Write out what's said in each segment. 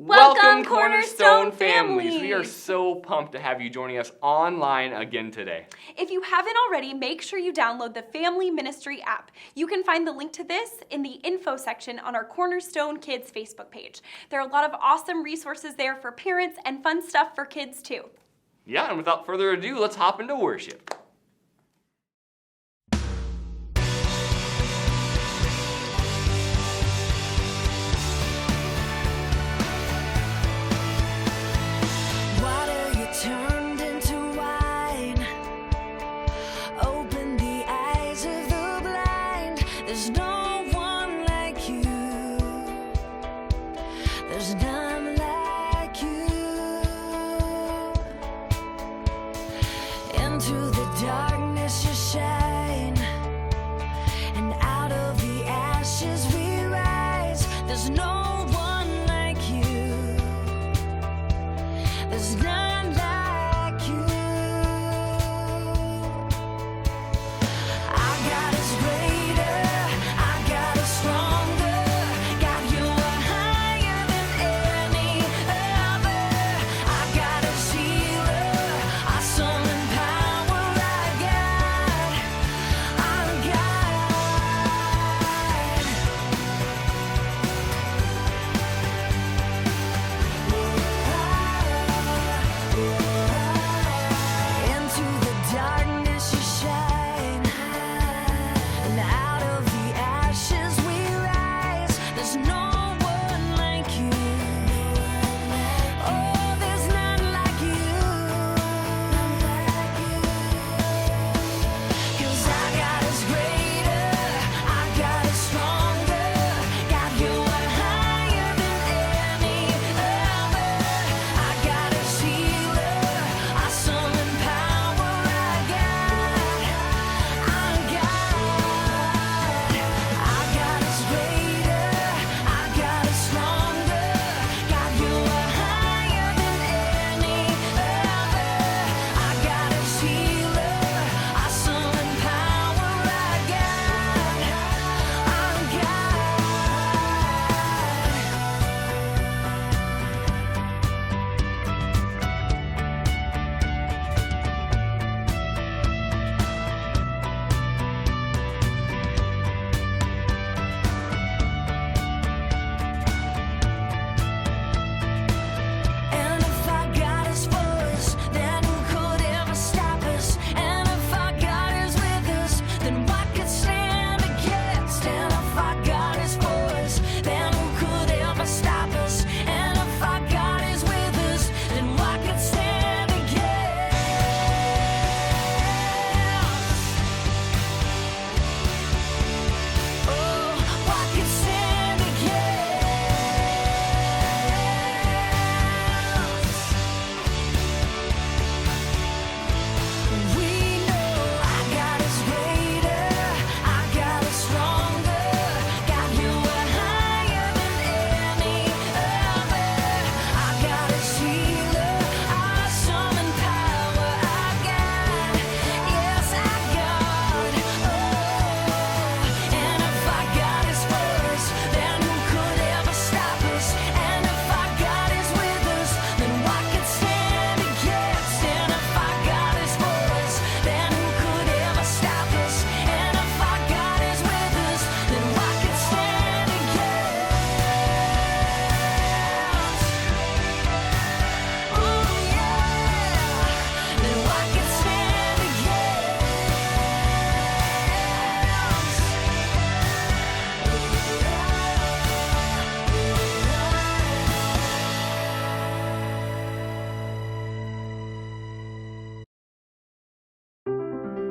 Welcome, Cornerstone families! We are so pumped to have you joining us online again today. If you haven't already, make sure you download the Family Ministry app. You can find the link to this in the info section on our Cornerstone Kids Facebook page. There are a lot of awesome resources there for parents and fun stuff for kids too. Yeah, and without further ado, let's hop into worship.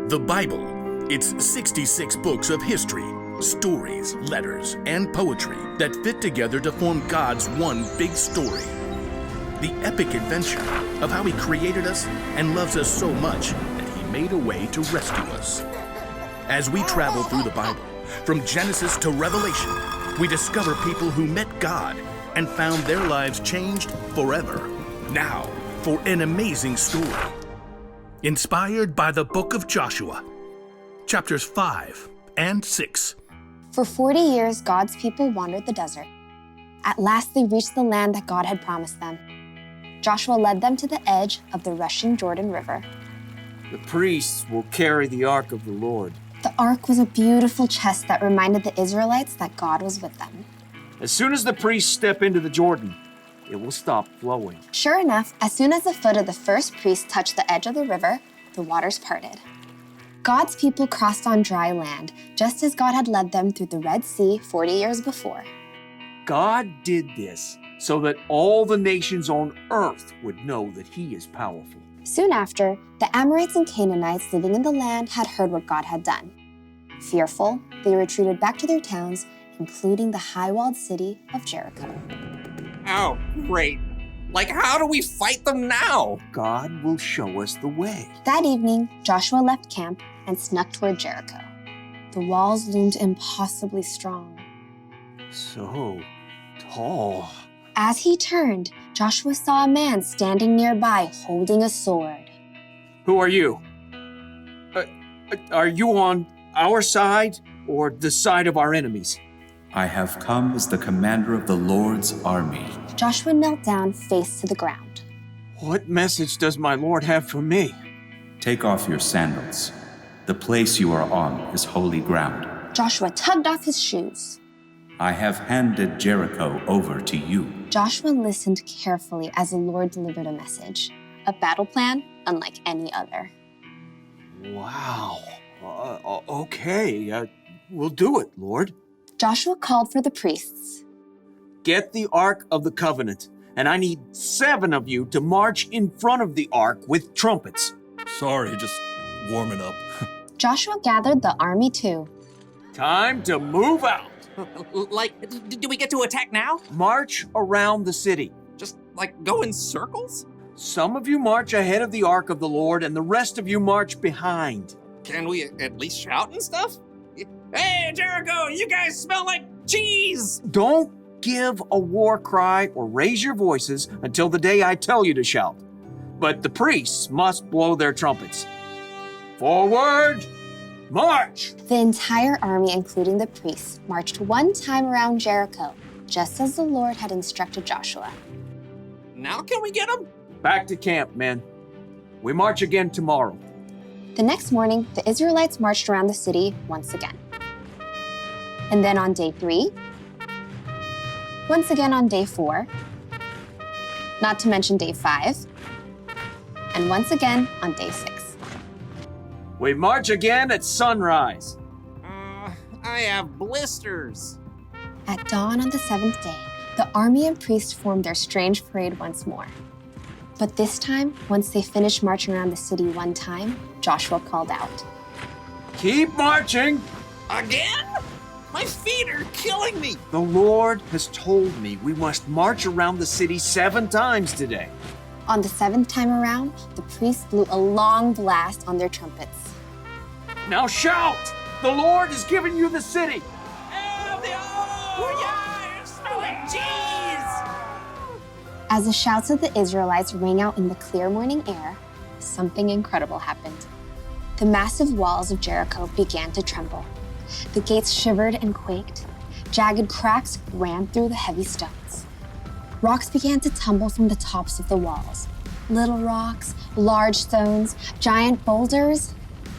The Bible. It's 66 books of history, stories, letters, and poetry that fit together to form God's one big story. The epic adventure of how He created us and loves us so much that He made a way to rescue us. As we travel through the Bible, from Genesis to Revelation, we discover people who met God and found their lives changed forever. Now, for an amazing story. Inspired by the book of Joshua, chapters 5 and 6. For 40 years, God's people wandered the desert. At last they reached the land that God had promised them. Joshua led them to the edge of the rushing Jordan River. The priests will carry the ark of the Lord. The ark was a beautiful chest that reminded the Israelites that God was with them. As soon as the priests step into the Jordan, it will stop flowing. Sure enough, as soon as the foot of the first priest touched the edge of the river, the waters parted. God's people crossed on dry land, just as God had led them through the Red Sea 40 years before. God did this so that all the nations on earth would know that He is powerful. Soon after, the Amorites and Canaanites living in the land had heard what God had done. Fearful, they retreated back to their towns, including the high-walled city of Jericho. Oh, great. Like, how do we fight them now? God will show us the way. That evening, Joshua left camp and snuck toward Jericho. The walls loomed impossibly strong. So tall. As he turned, Joshua saw a man standing nearby holding a sword. Who are you? Are you on our side or the side of our enemies? I have come as the commander of the Lord's army. Joshua knelt down, face to the ground. What message does my Lord have for me? Take off your sandals. The place you are on is holy ground. Joshua tugged off his shoes. I have handed Jericho over to you. Joshua listened carefully as the Lord delivered a message, a battle plan unlike any other. Wow. Okay. We'll do it, Lord. Joshua called for the priests. Get the Ark of the Covenant, and I need 7 of you to march in front of the Ark with trumpets. Sorry, just warming up. Joshua gathered the army too. Time to move out. Like, do we get to attack now? March around the city. Just, like, go in circles? Some of you march ahead of the Ark of the Lord, and the rest of you march behind. Can we at least shout and stuff? Hey, Jericho, you guys smell like cheese! Don't give a war cry or raise your voices until the day I tell you to shout. But the priests must blow their trumpets. Forward, march! The entire army, including the priests, marched one time around Jericho, just as the Lord had instructed Joshua. Now can we get them? Back to camp, men. We march again tomorrow. The next morning, the Israelites marched around the city once again. And then on day 3, once again on day 4, not to mention day 5, and once again on day 6. We march again at sunrise. I have blisters. At dawn on the 7th day, the army and priests formed their strange parade once more. But this time, once they finished marching around the city one time, Joshua called out. Keep marching! Again? My feet are killing me. The Lord has told me we must march around the city 7 times today. On the 7th time around, the priests blew a long blast on their trumpets. Now shout! The Lord has given you the city! Yeah, it smells like cheese! As the shouts of the Israelites rang out in the clear morning air, something incredible happened. The massive walls of Jericho began to tremble. The gates shivered and quaked. Jagged cracks ran through the heavy stones. Rocks began to tumble from the tops of the walls. Little rocks, large stones, giant boulders,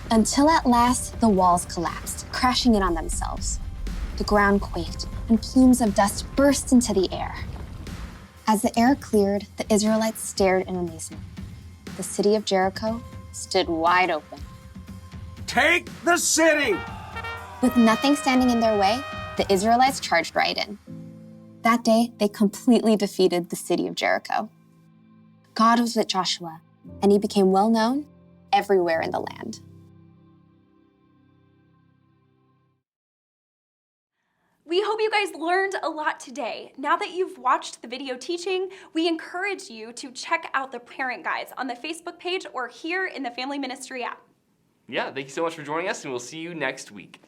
until at last the walls collapsed, crashing in on themselves. The ground quaked, and plumes of dust burst into the air. As the air cleared, the Israelites stared in amazement. The city of Jericho stood wide open. Take the city! With nothing standing in their way, the Israelites charged right in. That day, they completely defeated the city of Jericho. God was with Joshua, and he became well known everywhere in the land. We hope you guys learned a lot today. Now that you've watched the video teaching, we encourage you to check out the parent guides on the Facebook page or here in the Family Ministry app. Yeah, thank you so much for joining us, and we'll see you next week.